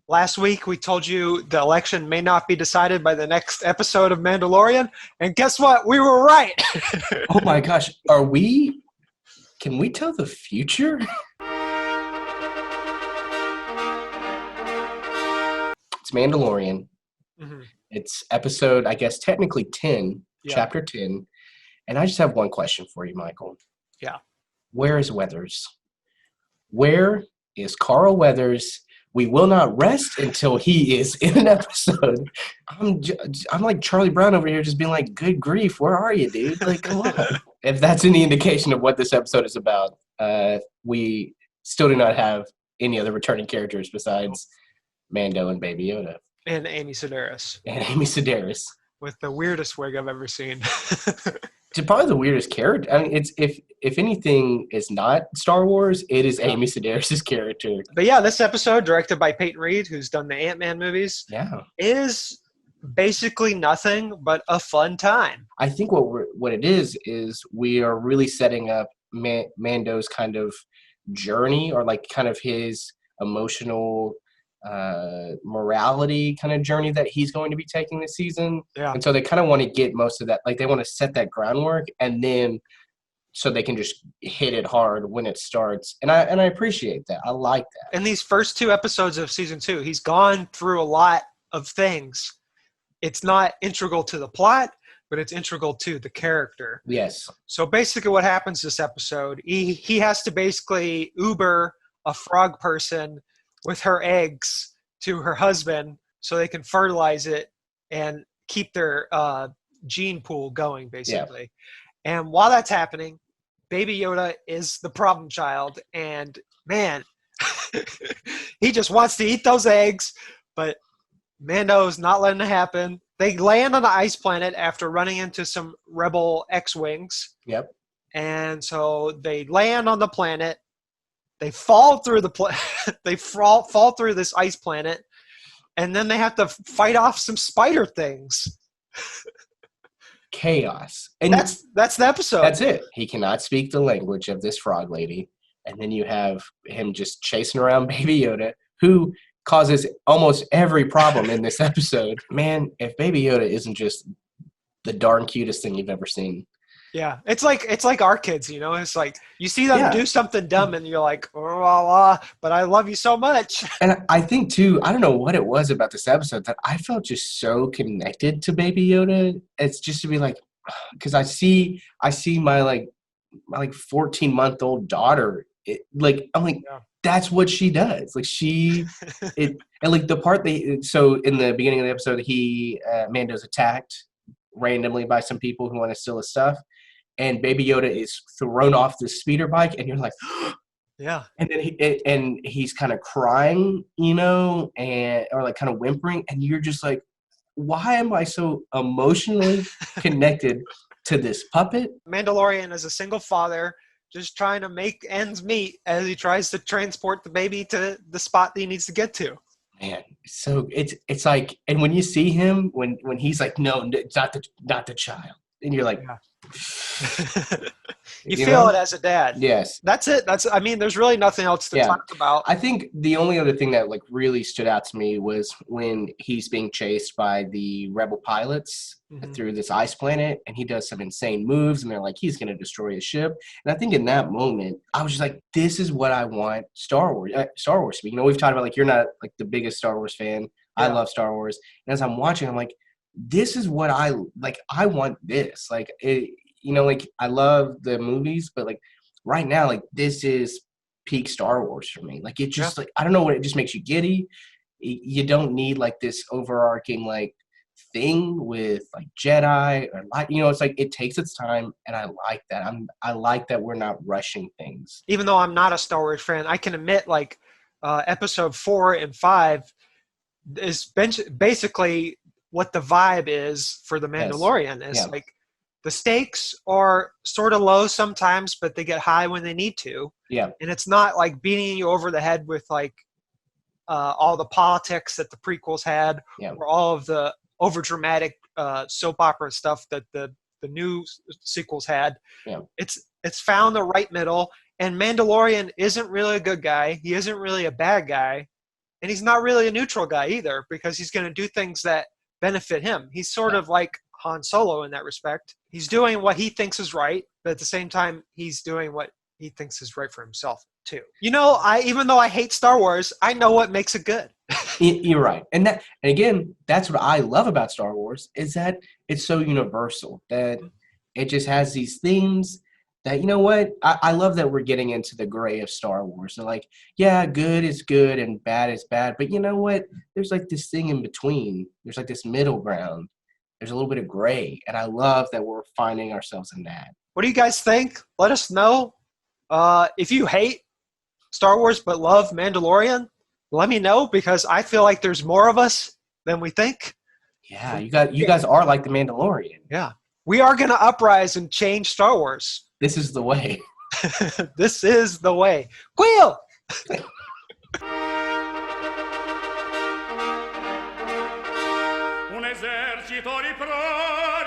Last week, we told you the election may not be decided by the next episode of Mandalorian. And guess what? We were right. Oh my gosh, can we tell the future? It's Mandalorian. Mhm. It's episode, I guess, technically 10, Yeah. chapter 10. And I just have one question for you, Michael. Yeah. Where is Weathers? Where is Carl Weathers? We will not rest until he is in an episode. I'm like Charlie Brown over here just being like, good grief, where are you, dude? Like, come on. If that's any indication of what this episode is about, we still do not have any other returning characters besides Mando and Baby Yoda. And Amy Sedaris And Amy Sedaris. with the weirdest wig I've ever seen. It's probably the weirdest character. I mean, it's if anything is not Star Wars, it is Amy Sedaris' character. But yeah, this episode, directed by Peyton Reed, who's done the Ant-Man movies, Yeah. is basically nothing but a fun time. I think what it is we are really setting up Mando's kind of journey, or like kind of his emotional morality kind of journey that he's going to be taking this season. Yeah. And so they kind of want to get most of that, like they want to set that groundwork, and then so they can just hit it hard when it starts. And I appreciate that. I like that. In these first two episodes of season 2, he's gone through a lot of things. It's not integral to the plot, but it's integral to the character. Yes. So basically what happens this episode, he has to basically Uber a frog person with her eggs to her husband so they can fertilize it and keep their gene pool going, basically. Yeah. And while that's happening, Baby Yoda is the problem child. And, man, he just wants to eat those eggs, but Mando's not letting it happen. They land on the ice planet after running into some rebel X-Wings. Yep. And so they land on the planet. They fall through they fall through this ice planet, and then they have to fight off some spider things. Chaos. And that's the episode. That's it. He cannot speak the language of this frog lady. And then you have him just chasing around Baby Yoda, who causes almost every problem in this episode. Man, if Baby Yoda isn't just the darn cutest thing you've ever seen. Yeah, it's like our kids, you know. It's like you see them do something dumb, and you're like, oh, but I love you so much. And I think too, I don't know what it was about this episode that I felt just so connected to Baby Yoda. It's just to be like, because I see my 14-month-old daughter. I'm like, that's what she does. Like and like the part so in the beginning of the episode, Mando's attacked randomly by some people who want to steal his stuff. And Baby Yoda is thrown off the speeder bike, and you're like, yeah. And then he's kind of crying, you know, or like kind of whimpering, and you're just like, why am I so emotionally connected to this puppet? Mandalorian is a single father just trying to make ends meet as he tries to transport the baby to the spot that he needs to get to. Man, so it's like, and when you see him, when he's like, no, it's not the child, and you're like. Yeah. you feel it as a dad. Yes. That's it. There's really nothing else to talk about. I think the only other thing that like really stood out to me was when he's being chased by the rebel pilots through this ice planet, and he does some insane moves, and they're like, he's going to destroy his ship. And I think in that moment, I was just like, this is what I want Star Wars to be. You know, we've talked about like, you're not like the biggest Star Wars fan. Yeah. I love Star Wars. And as I'm watching, I'm like, this is what I like. I want this. Like, like I love the movies, but like right now, like this is peak Star Wars for me. Like it just like, I don't know what, it just makes you giddy. You don't need like this overarching like thing with like Jedi or like, it's like it takes its time, and I like that. I like that we're not rushing things. Even though I'm not a Star Wars fan, I can admit like episode 4 and 5 is basically what the vibe is for the Mandalorian. It's like the stakes are sort of low sometimes, but they get high when they need to. Yeah. And it's not like beating you over the head with like all the politics that the prequels had, or all of the overdramatic soap opera stuff that the new sequels had. Yeah. It's found the right middle, and Mandalorian isn't really a good guy. He isn't really a bad guy. and he's not really a neutral guy either, because he's going to do things that benefit him. He's sort of like Han Solo in that respect. He's doing what he thinks is right, but at the same time, he's doing what he thinks is right for himself too. Even though I hate Star Wars, I know what makes it good. You're right. And again, that's what I love about Star Wars, is that it's so universal, that it just has these things that, you know what, I love that we're getting into the gray of Star Wars. So like, yeah, good is good and bad is bad, but you know what, there's like this thing in between. There's like this middle ground. There's a little bit of gray, and I love that we're finding ourselves in that. What do you guys think? Let us know. If you hate Star Wars but love Mandalorian, let me know, because I feel like there's more of us than we think. Yeah, you guys are like the Mandalorian. Yeah. We are going to uprise and change Star Wars. This is the way. This is the way. Quill! Un esercito di prole